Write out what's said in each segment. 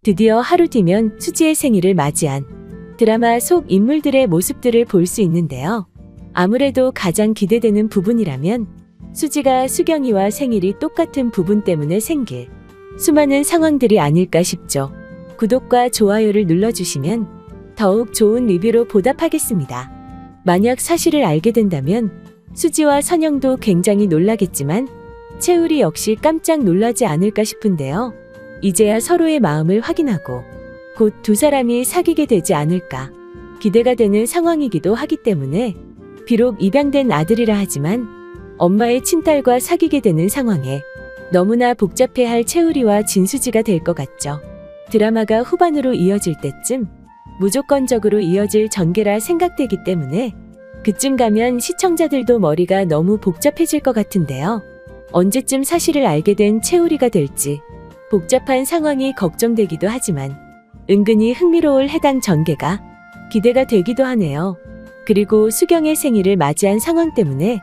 드디어 하루 뒤면 수지의 생일을 맞이한 드라마 속 인물들의 모습들을 볼 수 있는데요. 아무래도 가장 기대되는 부분이라면 수지가 수경이와 생일이 똑같은 부분 때문에 생길 수많은 상황들이 아닐까 싶죠. 구독과 좋아요를 눌러주시면 더욱 좋은 리뷰로 보답하겠습니다. 만약 사실을 알게 된다면 수지와 선영도 굉장히 놀라겠지만 채울이 역시 깜짝 놀라지 않을까 싶은데요. 이제야 서로의 마음을 확인하고 곧 두 사람이 사귀게 되지 않을까 기대가 되는 상황이기도 하기 때문에 비록 입양된 아들이라 하지만 엄마의 친딸과 사귀게 되는 상황에 너무나 복잡해할 채울이와 진수지가 될 것 같죠. 드라마가 후반으로 이어질 때쯤 무조건적으로 이어질 전개라 생각되기 때문에 그쯤 가면 시청자들도 머리가 너무 복잡해질 것 같은데요. 언제쯤 사실을 알게 된 채울이가 될지 복잡한 상황이 걱정되기도 하지만 은근히 흥미로울 해당 전개가 기대가 되기도 하네요. 그리고 수경의 생일을 맞이한 상황 때문에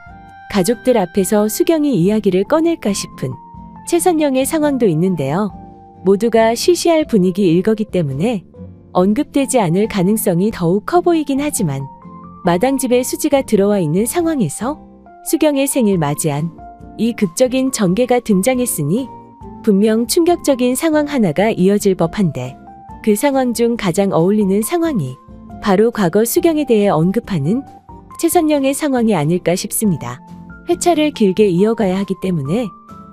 가족들 앞에서 수경이 이야기를 꺼낼까 싶은 최선영의 상황도 있는데요. 모두가 쉬쉬할 분위기일 거기 때문에 언급되지 않을 가능성이 더욱 커 보이긴 하지만 마당집에 수지가 들어와 있는 상황에서 수경의 생일 맞이한 이 극적인 전개가 등장했으니 분명 충격적인 상황 하나가 이어질 법한데 그 상황 중 가장 어울리는 상황이 바로 과거 수경에 대해 언급하는 최선영의 상황이 아닐까 싶습니다. 회차를 길게 이어가야 하기 때문에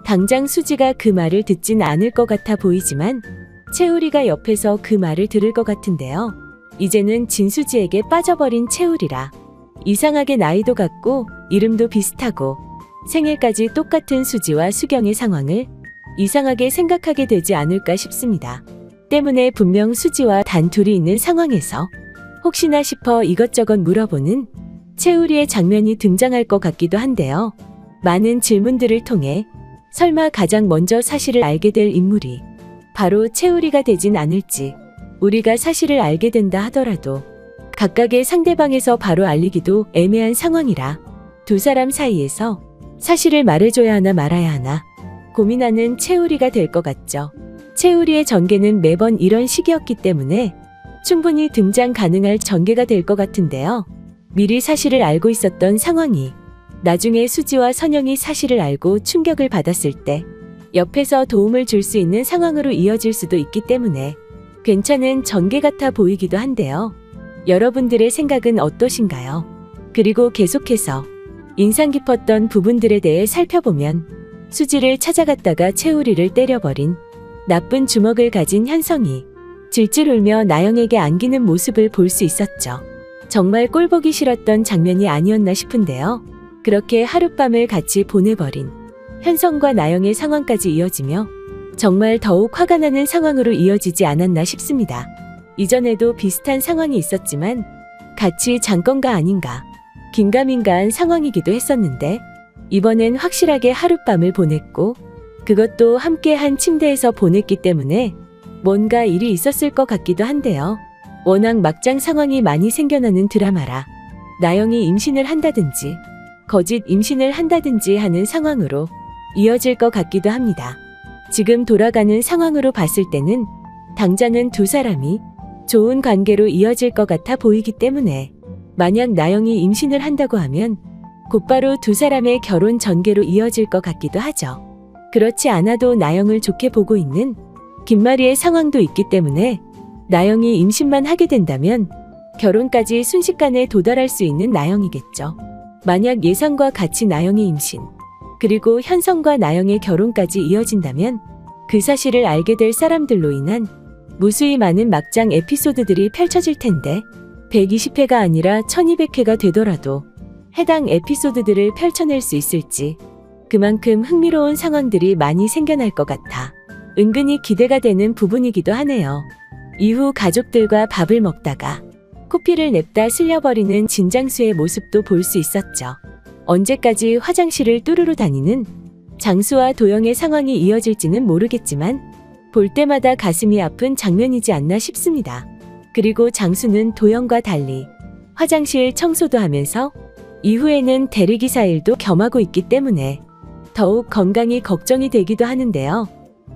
당장 수지가 그 말을 듣진 않을 것 같아 보이지만 채울이가 옆에서 그 말을 들을 것 같은데요. 이제는 진수지에게 빠져버린 채울이라 이상하게 나이도 같고 이름도 비슷하고 생일까지 똑같은 수지와 수경의 상황을 이상하게 생각하게 되지 않을까 싶습니다. 때문에 분명 수지와 단둘이 있는 상황에서 혹시나 싶어 이것저것 물어보는 채울이의 장면이 등장할 것 같기도 한데요. 많은 질문들을 통해 설마 가장 먼저 사실을 알게 될 인물이 바로 채울이가 되진 않을지, 우리가 사실을 알게 된다 하더라도 각각의 상대방에서 바로 알리기도 애매한 상황이라 두 사람 사이에서 사실을 말해줘야 하나 말아야 하나 고민하는 채울이가 될 것 같죠. 채울이의 전개는 매번 이런 식이었기 때문에 충분히 등장 가능할 전개가 될 것 같은데요. 미리 사실을 알고 있었던 상황이 나중에 수지와 선영이 사실을 알고 충격을 받았을 때 옆에서 도움을 줄 수 있는 상황으로 이어질 수도 있기 때문에 괜찮은 전개 같아 보이기도 한데요. 여러분들의 생각은 어떠신가요? 그리고 계속해서 인상 깊었던 부분들에 대해 살펴보면 수지를 찾아갔다가 채울이를 때려버린 나쁜 주먹을 가진 현성이 질질 울며 나영에게 안기는 모습을 볼 수 있었죠. 정말 꼴보기 싫었던 장면이 아니었나 싶은데요. 그렇게 하룻밤을 같이 보내버린 현성과 나영의 상황까지 이어지며 정말 더욱 화가 나는 상황으로 이어지지 않았나 싶습니다. 이전에도 비슷한 상황이 있었지만 같이 잠건가 아닌가 긴가민가한 상황이기도 했었는데 이번엔 확실하게 하룻밤을 보냈고 그것도 함께 한 침대에서 보냈기 때문에 뭔가 일이 있었을 것 같기도 한데요. 워낙 막장 상황이 많이 생겨나는 드라마라 나영이 임신을 한다든지 거짓 임신을 한다든지 하는 상황으로 이어질 것 같기도 합니다. 지금 돌아가는 상황으로 봤을 때는 당장은 두 사람이 좋은 관계로 이어질 것 같아 보이기 때문에 만약 나영이 임신을 한다고 하면 곧바로 두 사람의 결혼 전개로 이어질 것 같기도 하죠. 그렇지 않아도 나영을 좋게 보고 있는 김마리의 상황도 있기 때문에 나영이 임신만 하게 된다면 결혼까지 순식간에 도달할 수 있는 나영이겠죠. 만약 예상과 같이 나영의 임신, 그리고 현성과 나영의 결혼까지 이어진다면 그 사실을 알게 될 사람들로 인한 무수히 많은 막장 에피소드들이 펼쳐질 텐데 120회가 아니라 1200회가 되더라도 해당 에피소드들을 펼쳐낼 수 있을지 그만큼 흥미로운 상황들이 많이 생겨날 것 같아 은근히 기대가 되는 부분이기도 하네요. 이후 가족들과 밥을 먹다가 코피를 냅다 슬려버리는 진장수의 모습도 볼 수 있었죠. 언제까지 화장실을 뚜루루 다니는 장수와 도영의 상황이 이어질지는 모르겠지만 볼 때마다 가슴이 아픈 장면이지 않나 싶습니다. 그리고 장수는 도영과 달리 화장실 청소도 하면서 이후에는 대리기사 일도 겸하고 있기 때문에 더욱 건강이 걱정이 되기도 하는데요.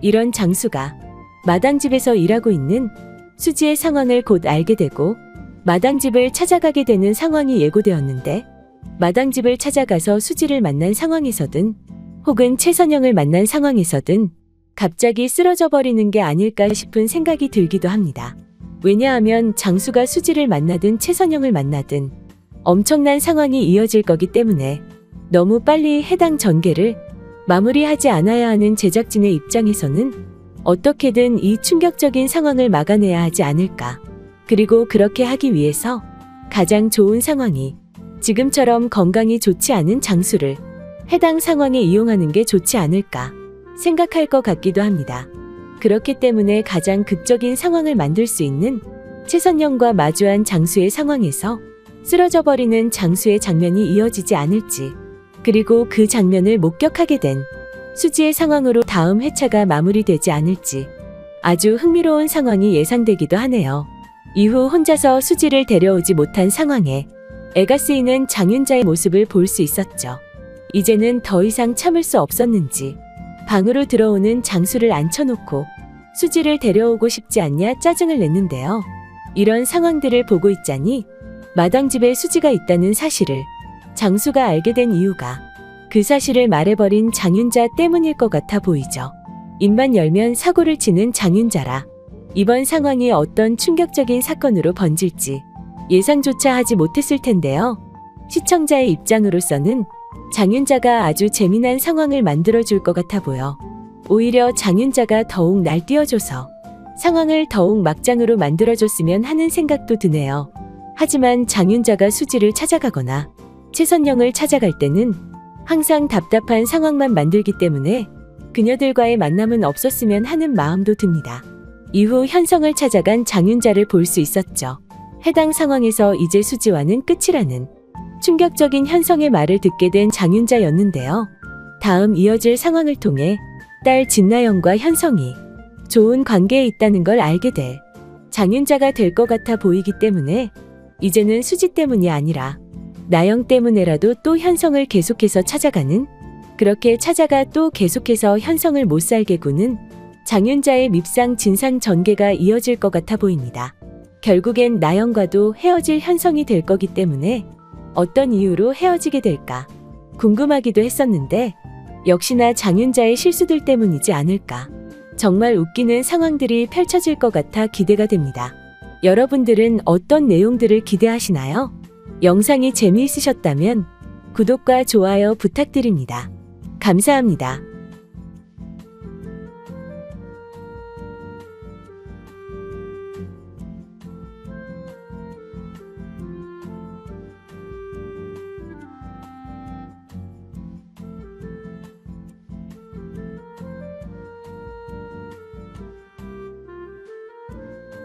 이런 장수가 마당집에서 일하고 있는 수지의 상황을 곧 알게 되고 마당집을 찾아가게 되는 상황이 예고되었는데 마당집을 찾아가서 수지를 만난 상황에서든 혹은 최선영을 만난 상황에서든 갑자기 쓰러져 버리는 게 아닐까 싶은 생각이 들기도 합니다. 왜냐하면 장수가 수지를 만나든 최선영을 만나든 엄청난 상황이 이어질 거기 때문에 너무 빨리 해당 전개를 마무리하지 않아야 하는 제작진의 입장에서는 어떻게든 이 충격적인 상황을 막아내야 하지 않을까. 그리고 그렇게 하기 위해서 가장 좋은 상황이 지금처럼 건강이 좋지 않은 장수를 해당 상황에 이용하는 게 좋지 않을까 생각할 것 같기도 합니다. 그렇기 때문에 가장 극적인 상황을 만들 수 있는 최선영과 마주한 장수의 상황에서 쓰러져 버리는 장수의 장면이 이어지지 않을지, 그리고 그 장면을 목격하게 된 수지의 상황으로 다음 회차가 마무리되지 않을지 아주 흥미로운 상황이 예상되기도 하네요. 이후 혼자서 수지를 데려오지 못한 상황에 애가 쓰이는 장윤자의 모습을 볼 수 있었죠. 이제는 더 이상 참을 수 없었는지 방으로 들어오는 장수를 앉혀놓고 수지를 데려오고 싶지 않냐 짜증을 냈는데요. 이런 상황들을 보고 있자니 마당집에 수지가 있다는 사실을 장수가 알게 된 이유가 그 사실을 말해버린 장윤자 때문일 것 같아 보이죠. 입만 열면 사고를 치는 장윤자라 이번 상황이 어떤 충격적인 사건으로 번질지 예상조차 하지 못했을 텐데요. 시청자의 입장으로서는 장윤자가 아주 재미난 상황을 만들어줄 것 같아 보여 오히려 장윤자가 더욱 날뛰어줘서 상황을 더욱 막장으로 만들어줬으면 하는 생각도 드네요. 하지만 장윤자가 수지를 찾아가거나 최선영을 찾아갈 때는 항상 답답한 상황만 만들기 때문에 그녀들과의 만남은 없었으면 하는 마음도 듭니다. 이후 현성을 찾아간 장윤자를 볼 수 있었죠. 해당 상황에서 이제 수지와는 끝이라는 충격적인 현성의 말을 듣게 된 장윤자였는데요. 다음 이어질 상황을 통해 딸 진나영과 현성이 좋은 관계에 있다는 걸 알게 될 장윤자가 될 것 같아 보이기 때문에 이제는 수지 때문이 아니라 나영 때문에라도 또 현성을 계속해서 찾아가는, 그렇게 찾아가 또 계속해서 현성을 못살게 구는 장윤자의 밉상 진상 전개가 이어질 것 같아 보입니다. 결국엔 나영과도 헤어질 현성이 될 거기 때문에 어떤 이유로 헤어지게 될까 궁금하기도 했었는데 역시나 장윤자의 실수들 때문이지 않을까. 정말 웃기는 상황들이 펼쳐질 것 같아 기대가 됩니다. 여러분들은 어떤 내용들을 기대하시나요? 영상이 재미있으셨다면 구독과 좋아요 부탁드립니다. 감사합니다.